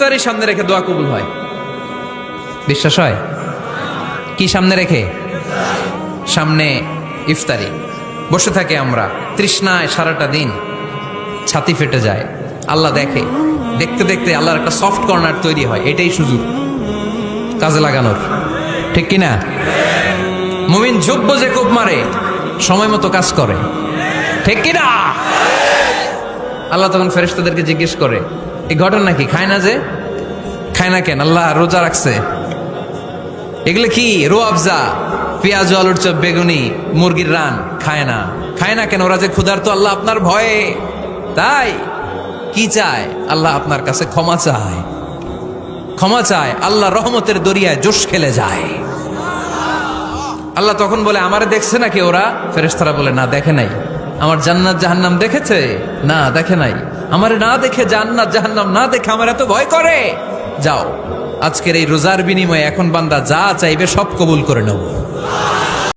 ইফতারি সামনে রেখে দোয়া কবুল হয়। বিশ্বাস হয়? কি সামনে রেখে? সামনে ইফতারি। বসে থাকে আমরা তৃষ্ণায় সারাটা দিন, ছাতি ফেটে যায়। আল্লাহ দেখে, দেখতে দেখতে আল্লাহর একটা সফট কর্নার তৈরি হয়। এটাই সুযোগ কাজে লাগানোর, ঠিক কিনা? মুমিন যোগ্য যে কোপ মারে, সময় মতো কাজ করে, ঠিক কিনা? আল্লাহ তখন ফেরেশতাদেরকে জিজ্ঞেস করে, এই ঘটনা কি? খায় না যে? খায় না কেন? আল্লাহ রোজা রাখছে। এগুলো কি? রোয়াবজা, পেঁয়াজ, আলুর চপ, বেগুনি, মুরগির রান খায় না। খায় না কেন? ওরা যে ক্ষুধার্ত, আল্লাহ আপনার ভয়ে। তাই কি চায়? আল্লাহ আপনার কাছে ক্ষমা চায়। ক্ষমা চায়, আল্লাহ রহমতের দরিয়ায় জোশ খেলে যায়। আল্লাহ তখন বলে, আমারে দেখছে নাকি ওরা? ফেরেশতারা বলে, না দেখে নাই। আমার জান্নাত জাহান্নাম দেখেছে? না দেখে নাই। আমারে না দেখে, জান্নাত জাহান্নাম না দেখে আমার এত ভয় করে? যাও, আজকের এই রোজার বিনিময়ে এখন বান্দা যা চাইবে সব কবুল করে নেব।